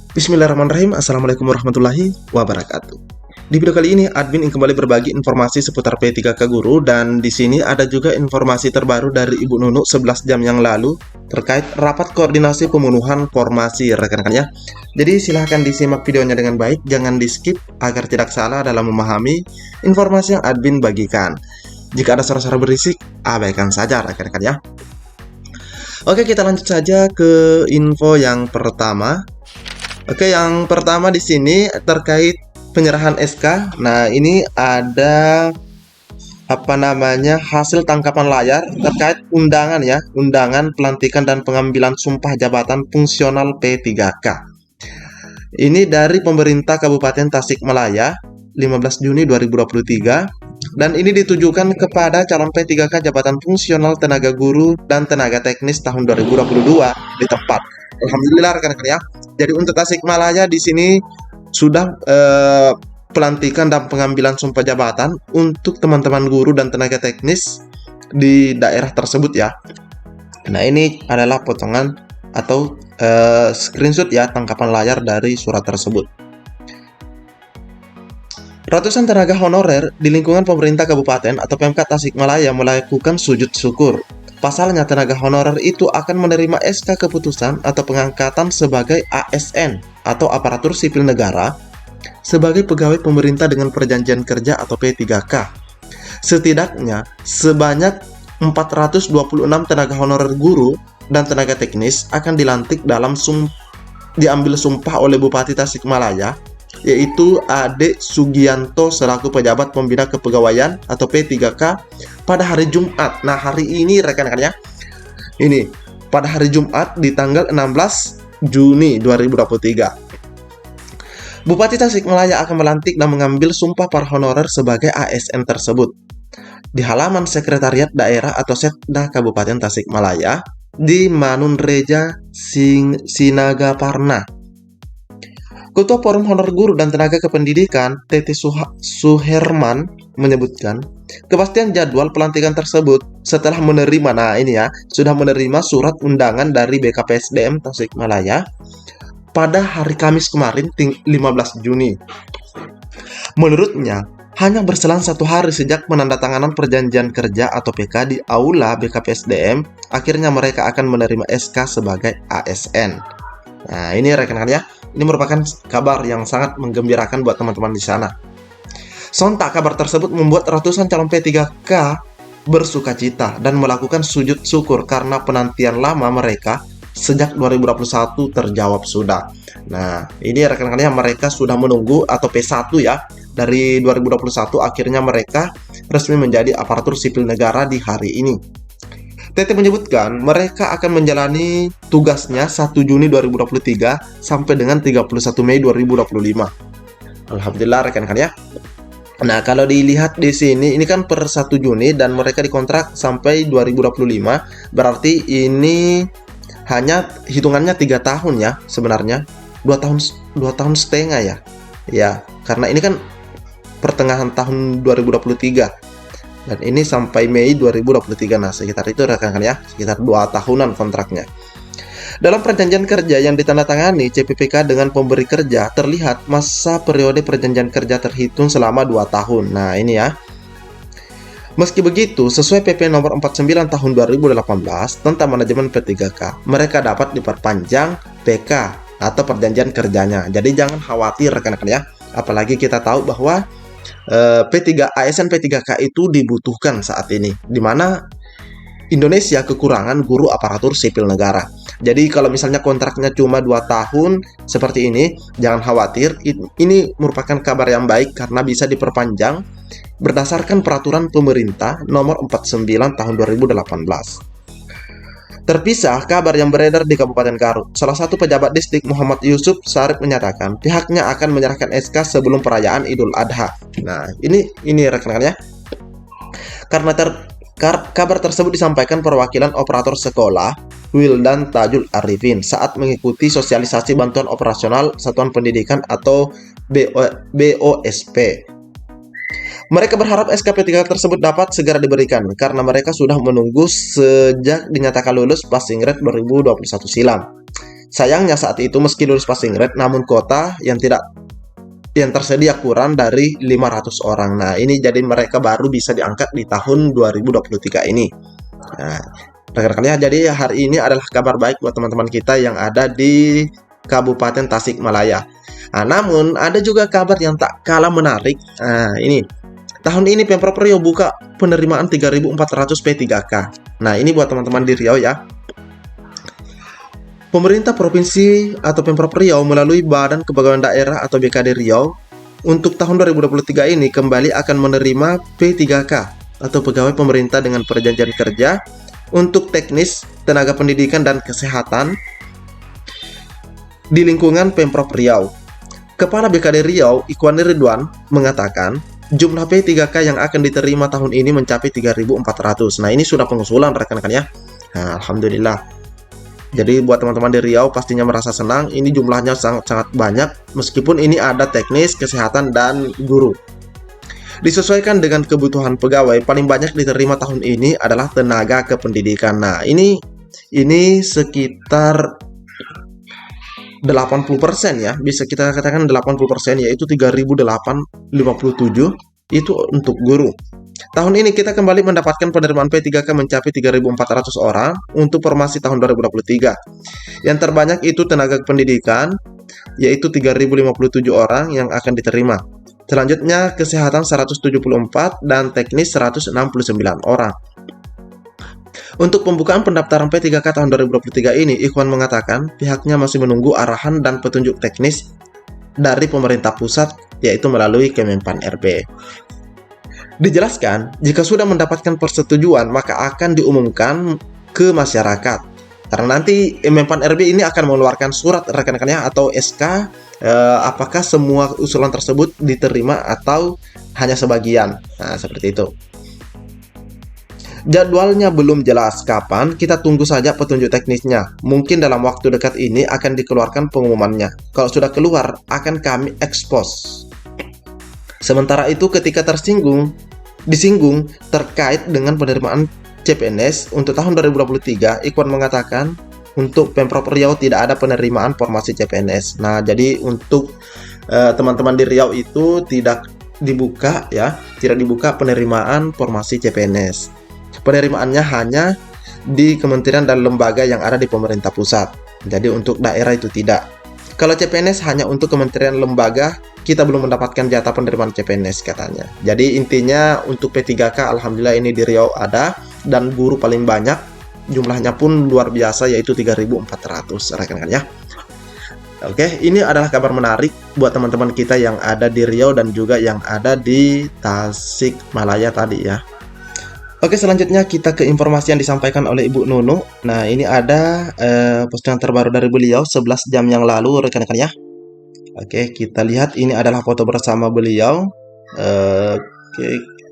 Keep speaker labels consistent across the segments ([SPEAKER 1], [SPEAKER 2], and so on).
[SPEAKER 1] Bismillahirrahmanirrahim. Assalamualaikum warahmatullahi wabarakatuh. Di video kali ini, admin ingin kembali berbagi informasi seputar P3K Guru, dan di sini ada juga informasi terbaru dari Ibu Nunu 11 jam yang lalu terkait rapat koordinasi pemenuhan formasi rekan-rekan ya. Jadi silahkan disimak videonya dengan baik, jangan di skip agar tidak salah dalam memahami informasi yang admin bagikan. Jika ada suara-suara berisik, abaikan saja rekan-rekan ya. Oke, kita lanjut saja ke info yang pertama. Oke, yang pertama di sini terkait penyerahan SK. Nah, ini ada hasil tangkapan layar terkait undangan ya, undangan pelantikan dan pengambilan sumpah jabatan fungsional P3K. Ini dari pemerintah Kabupaten Tasikmalaya 15 Juni 2023, dan ini ditujukan kepada calon P3K jabatan fungsional tenaga guru dan tenaga teknis tahun 2022 di tempat. Alhamdulillah rekan-rekan ya. Jadi untuk Tasikmalaya di sini sudah pelantikan dan pengambilan sumpah jabatan untuk teman-teman guru dan tenaga teknis di daerah tersebut ya. Nah, ini adalah potongan atau screenshot ya, tangkapan layar dari surat tersebut. Ratusan tenaga honorer di lingkungan pemerintah kabupaten atau Pemkab Tasikmalaya melakukan sujud syukur. Pasalnya, tenaga honorer itu akan menerima SK keputusan atau pengangkatan sebagai ASN atau aparatur sipil negara sebagai pegawai pemerintah dengan perjanjian kerja atau P3K. Setidaknya sebanyak 426 tenaga honorer guru dan tenaga teknis akan dilantik dalam diambil sumpah oleh Bupati Tasikmalaya, yaitu Ade Sugianto selaku pejabat pembina kepegawaian atau P3K pada hari Jumat. Nah, hari ini rekan-rekan ya, ini pada hari Jumat di tanggal 16 Juni 2023. Bupati Tasikmalaya akan melantik dan mengambil sumpah para honorer sebagai ASN tersebut di halaman Sekretariat Daerah atau Setda Kabupaten Tasikmalaya di Manunreja Sinagaparna. Ketua Forum Honor Guru dan Tenaga Kependidikan, Teti Suherman, menyebutkan kepastian jadwal pelantikan tersebut setelah menerima, sudah menerima surat undangan dari BKPSDM Tasikmalaya pada hari Kamis kemarin, 15 Juni. Menurutnya, hanya berselang 1 hari sejak penandatanganan perjanjian kerja atau PK di Aula BKPSDM, akhirnya mereka akan menerima SK sebagai ASN. Nah, ini rekan-rekan ya. Ini merupakan kabar yang sangat menggembirakan buat teman-teman di sana. Sontak kabar tersebut membuat ratusan calon P3K bersukacita dan melakukan sujud syukur karena penantian lama mereka sejak 2021 terjawab sudah. Nah, ini rekan-rekan ya, mereka sudah menunggu atau P1 ya. Dari 2021 akhirnya mereka resmi menjadi aparatur sipil negara di hari ini. Tete menyebutkan mereka akan menjalani tugasnya 1 Juni 2023 sampai dengan 31 Mei 2025. Alhamdulillah rekan-rekan ya. Nah, kalau dilihat di sini, ini kan per 1 Juni dan mereka dikontrak sampai 2025, berarti ini hanya hitungannya 3 tahun ya sebenarnya. 2 tahun setengah ya. Ya, karena ini kan pertengahan tahun 2023. Dan ini sampai Mei 2023. Nah, sekitar itu rekan-rekan ya, sekitar 2 tahunan kontraknya. Dalam perjanjian kerja yang ditandatangani CPPK dengan pemberi kerja, terlihat masa periode perjanjian kerja terhitung selama 2 tahun. Nah, ini ya. Meski begitu, sesuai PP nomor 49 tahun 2018 tentang manajemen P3K, mereka dapat diperpanjang PK atau perjanjian kerjanya. Jadi jangan khawatir rekan-rekan ya. Apalagi kita tahu bahwa ASN P3K itu dibutuhkan saat ini, di mana Indonesia kekurangan guru aparatur sipil negara. Jadi kalau misalnya kontraknya cuma 2 tahun seperti ini, jangan khawatir. Ini merupakan kabar yang baik karena bisa diperpanjang berdasarkan peraturan pemerintah nomor 49 tahun 2018. Terpisah kabar yang beredar di Kabupaten Garut. Salah satu pejabat distrik Muhammad Yusuf Sarip menyatakan pihaknya akan menyerahkan SK sebelum perayaan Idul Adha. Nah, ini rekan-rekan ya. Karena kabar tersebut disampaikan perwakilan operator sekolah Wildan Tajul Arifin saat mengikuti sosialisasi bantuan operasional Satuan Pendidikan atau BOSP. Mereka berharap SKP 3 tersebut dapat segera diberikan karena mereka sudah menunggu sejak dinyatakan lulus passing grade 2021 silam. Sayangnya saat itu meski lulus passing grade, namun kuota yang tersedia kurang dari 500 orang. Nah, ini jadi mereka baru bisa diangkat di tahun 2023 ini. Nah, rekan-rekan ya, jadi hari ini adalah kabar baik buat teman-teman kita yang ada di Kabupaten Tasikmalaya. Nah, namun ada juga kabar yang tak kalah menarik. Nah, ini tahun ini Pemprov Riau buka penerimaan 3.400 P3K. Nah, ini buat teman-teman di Riau ya. Pemerintah Provinsi atau Pemprov Riau melalui Badan Kepegawaian Daerah atau BKD Riau untuk tahun 2023 ini kembali akan menerima P3K atau pegawai pemerintah dengan perjanjian kerja untuk teknis, tenaga pendidikan dan kesehatan di lingkungan Pemprov Riau. Kepala BKD Riau, Ikhwani Ridwan, mengatakan jumlah P3K yang akan diterima tahun ini mencapai 3.400. Nah, ini sudah pengusulan rekan-rekan ya. Nah, alhamdulillah. Jadi buat teman-teman di Riau pastinya merasa senang, ini jumlahnya sangat-sangat banyak, meskipun ini ada teknis, kesehatan, dan guru. Disesuaikan dengan kebutuhan pegawai, paling banyak diterima tahun ini adalah tenaga kependidikan. Nah, ini sekitar 80% ya, bisa kita katakan 80%, yaitu 3.857 itu untuk guru. Tahun ini kita kembali mendapatkan penerimaan P3K mencapai 3.400 orang untuk formasi tahun 2023. Yang terbanyak itu tenaga pendidikan, yaitu 3.057 orang yang akan diterima. Selanjutnya kesehatan 174 dan teknis 169 orang. Untuk pembukaan pendaftaran P3K tahun 2023 ini, Ikhwan mengatakan pihaknya masih menunggu arahan dan petunjuk teknis dari pemerintah pusat, yaitu melalui Kemenpan RB. Dijelaskan, jika sudah mendapatkan persetujuan, maka akan diumumkan ke masyarakat. Karena nanti Menpan RB ini akan mengeluarkan surat rekan-rekannya atau SK, apakah semua usulan tersebut diterima atau hanya sebagian. Nah, seperti itu. Jadwalnya belum jelas kapan, kita tunggu saja petunjuk teknisnya. Mungkin dalam waktu dekat ini akan dikeluarkan pengumumannya. Kalau sudah keluar, akan kami expose. Sementara itu ketika disinggung terkait dengan penerimaan CPNS untuk tahun 2023, Ikhwan mengatakan untuk Pemprov Riau tidak ada penerimaan formasi CPNS. Nah, jadi untuk teman-teman di Riau itu tidak dibuka penerimaan formasi CPNS. Penerimaannya hanya di kementerian dan lembaga yang ada di pemerintah pusat. Jadi untuk daerah itu tidak. Kalau CPNS hanya untuk kementerian lembaga, kita belum mendapatkan jatah penerimaan CPNS katanya. Jadi intinya untuk P3K alhamdulillah ini di Riau ada, dan guru paling banyak, jumlahnya pun luar biasa yaitu 3.400 rekan-rekan ya. Oke, ini adalah kabar menarik buat teman-teman kita yang ada di Riau dan juga yang ada di Tasikmalaya tadi ya. Oke, selanjutnya kita ke informasi yang disampaikan oleh Ibu Nunu. Nah, ini ada postingan terbaru dari beliau 11 jam yang lalu rekan-rekan ya. Oke, kita lihat ini adalah foto bersama beliau.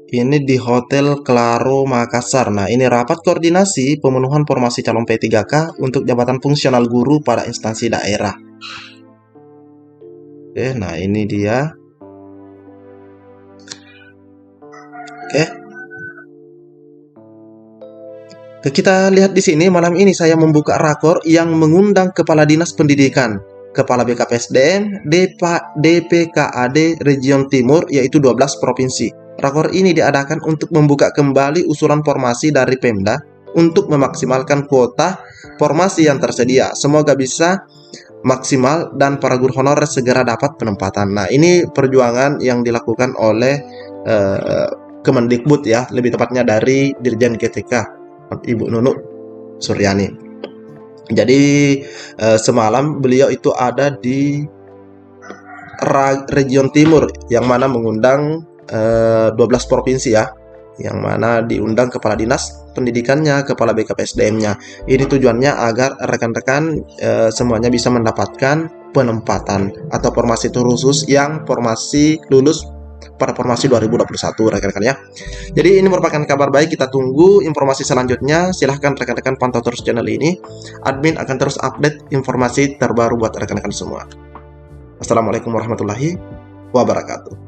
[SPEAKER 1] Ini di Hotel Claro Makassar. Nah, ini rapat koordinasi pemenuhan formasi calon P3K untuk jabatan fungsional guru pada instansi daerah. Oke, nah ini dia. Oke. Kita lihat di sini, malam ini saya membuka rakor yang mengundang Kepala Dinas Pendidikan, Kepala BKPSDM, DPKAD Region Timur, yaitu 12 provinsi. Rakor ini diadakan untuk membuka kembali usulan formasi dari Pemda untuk memaksimalkan kuota formasi yang tersedia. Semoga bisa maksimal dan para guru honorer segera dapat penempatan. Nah, ini perjuangan yang dilakukan oleh Kemendikbud ya, lebih tepatnya dari Dirjen GTK. Ibu Nunu Suryani. Jadi semalam beliau itu ada di Region Timur yang mana mengundang 12 provinsi ya, yang mana diundang kepala dinas pendidikannya, kepala BKPSDM-nya. Ini tujuannya agar rekan-rekan semuanya bisa mendapatkan penempatan atau formasi khusus yang formasi lulus pada formasi 2021 rekan-rekan ya. Jadi ini merupakan kabar baik, kita tunggu informasi selanjutnya. Silahkan rekan-rekan pantau terus channel ini. Admin akan terus update informasi terbaru buat rekan-rekan semua. Assalamualaikum warahmatullahi wabarakatuh.